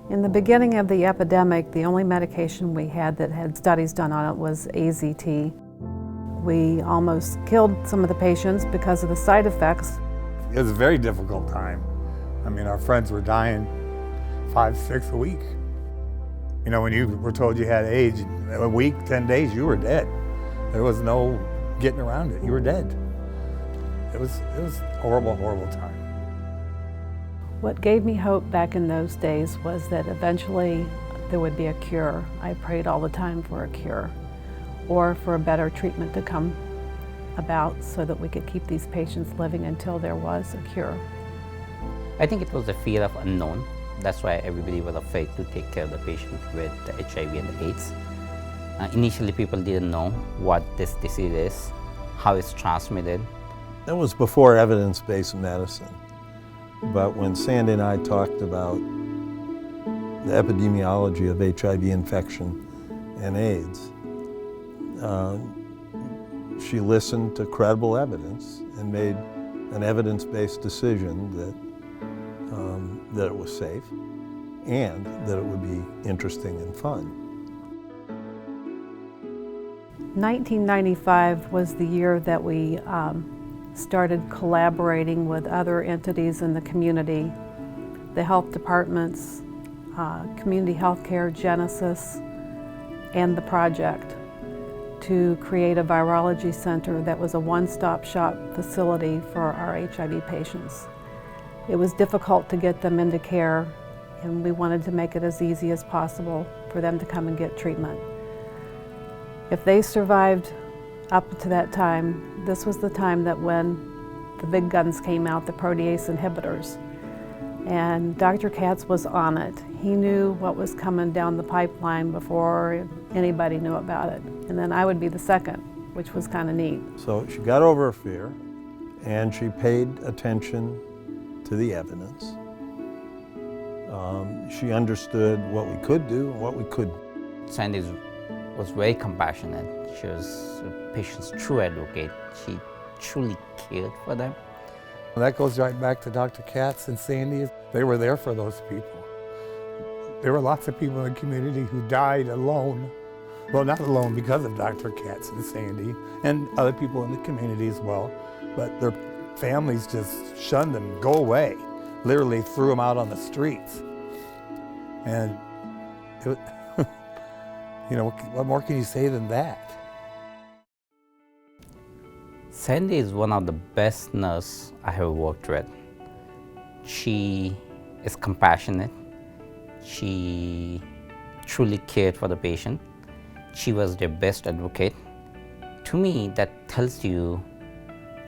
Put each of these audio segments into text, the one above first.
In the beginning of the epidemic, the only medication we had that had studies done on it was AZT. We almost killed some of the patients because of the side effects. It was a very difficult time. I mean, our friends were dying 5, 6 a week. You know, when you were told you had AIDS, a week, 10 days, you were dead. There was no getting around it. You were dead. It was a horrible, horrible time. What gave me hope back in those days was that eventually there would be a cure. I prayed all the time for a cure or for a better treatment to come about so that we could keep these patients living until there was a cure. I think it was the fear of unknown. That's why everybody was afraid to take care of the patient with the HIV and the AIDS. Initially, people didn't know what this disease is, how it's transmitted. That was before evidence-based medicine. But when Sandy and I talked about the epidemiology of HIV infection and AIDS, she listened to credible evidence and made an evidence-based decision that it was safe and that it would be interesting and fun. 1995 was the year that we started collaborating with other entities in the community, the health departments, community healthcare, Genesis, and the project to create a virology center that was a one-stop shop facility for our HIV patients. It was difficult to get them into care, and we wanted to make it as easy as possible for them to come and get treatment. If they survived up to that time, this was the time that when the big guns came out, the protease inhibitors. And Dr. Katz was on it. He knew what was coming down the pipeline before anybody knew about it. And then I would be the second, which was kind of neat. So she got over her fear, and she paid attention to the evidence. She understood what we could do and what we couldn't. Sandy was very compassionate. She was a patient's true advocate. She truly cared for them. And that goes right back to Dr. Katz and Sandy. They were there for those people. There were lots of people in the community who died alone. Well, not alone because of Dr. Katz and Sandy, and other people in the community as well. But their families just shunned them, go away. Literally threw them out on the streets. And it, you know, what more can you say than that? Sandy is one of the best nurses I have worked with. She is compassionate. She truly cared for the patient. She was their best advocate. To me, that tells you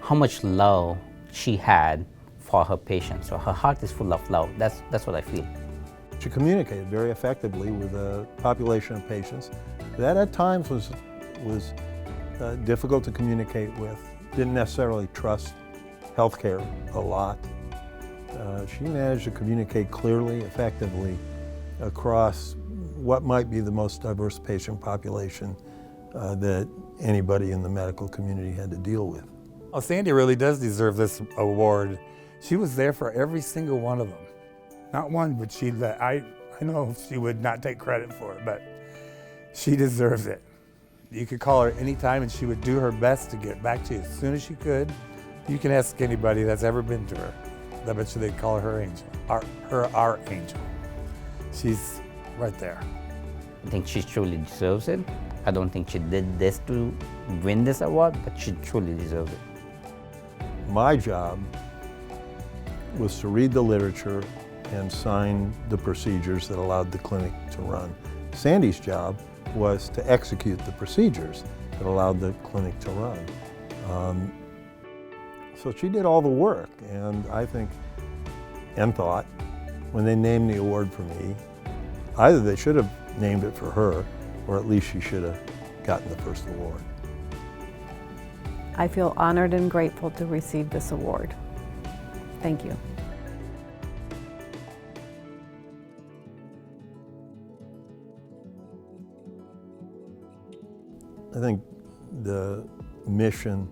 how much love she had for her patients. So her heart is full of love. That's what I feel. She communicated very effectively with a population of patients that at times was difficult to communicate with. Didn't necessarily trust healthcare a lot. She managed to communicate clearly, effectively across what might be the most diverse patient population that anybody in the medical community had to deal with. Oh, Sandy really does deserve this award. She was there for every single one of them. Not one, but I know she would not take credit for it, but she deserves it. You could call her anytime and she would do her best to get back to you as soon as she could. You can ask anybody that's ever been to her. I bet you they'd call her angel, our angel. She's right there. I think she truly deserves it. I don't think she did this to win this award, but she truly deserves it. My job was to read the literature and sign the procedures that allowed the clinic to run. Sandy's job was to execute the procedures that allowed the clinic to run. So she did all the work, and I think and thought when they named the award for me, either they should have named it for her, or at least she should have gotten the first award. I feel honored and grateful to receive this award. Thank you. I think the mission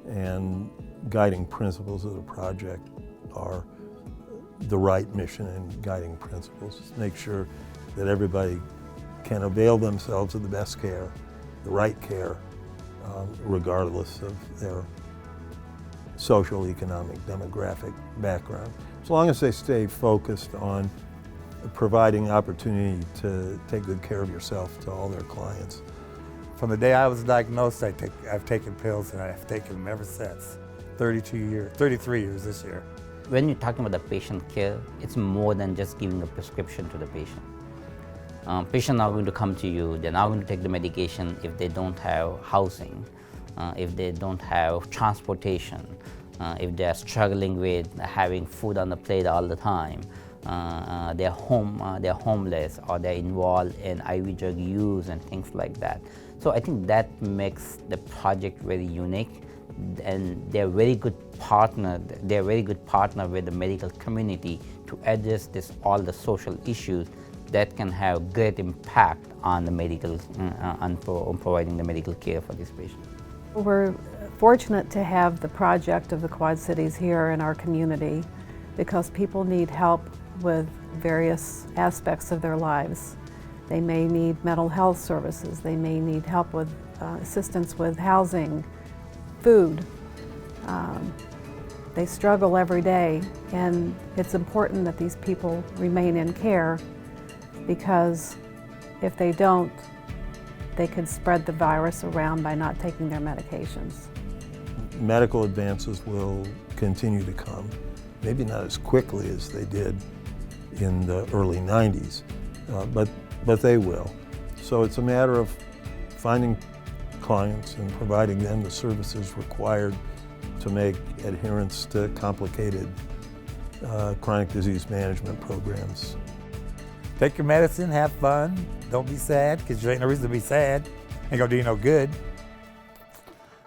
and guiding principles of the project are the right mission and guiding principles. Just make sure that everybody can avail themselves of the best care, the right care, regardless of their social, economic, demographic background. As long as they stay focused on providing opportunity to take good care of yourself to all their clients. From the day I was diagnosed, I've taken pills, and I've taken them ever since. 33 years this year. When you're talking about the patient care, it's more than just giving a prescription to the patient. Patients are going to come to you, they're not going to take the medication if they don't have housing, if they don't have transportation, if they're struggling with having food on the plate all the time, they're homeless, or they're involved in IV drug use and things like that. So I think that makes the project very unique, and they're a very good partner. They're a very good partner with the medical community to address all the social issues that can have great impact on the medical, on providing the medical care for these patients. We're fortunate to have the project of the Quad Cities here in our community because people need help with various aspects of their lives. They may need mental health services, they may need help with assistance with housing, food. They struggle every day, and it's important that these people remain in care, because if they don't, they could spread the virus around by not taking their medications. Medical advances will continue to come, maybe not as quickly as they did in the early 90s, but they will. So it's a matter of finding clients and providing them the services required to make adherence to complicated chronic disease management programs. Take your medicine, have fun, don't be sad, because there ain't no reason to be sad. Ain't gonna do you no good.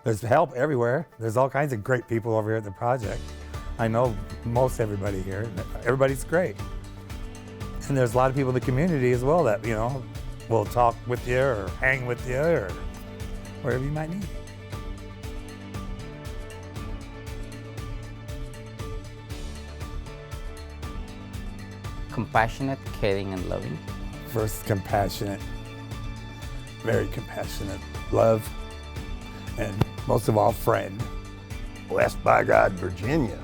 There's help everywhere. There's all kinds of great people over here at the project. I know most everybody here. Everybody's great. And there's a lot of people in the community as well that, will talk with you or hang with you or wherever you might need. Compassionate, caring, and loving. First, compassionate, very compassionate, love, and most of all, friend. West by God, Virginia.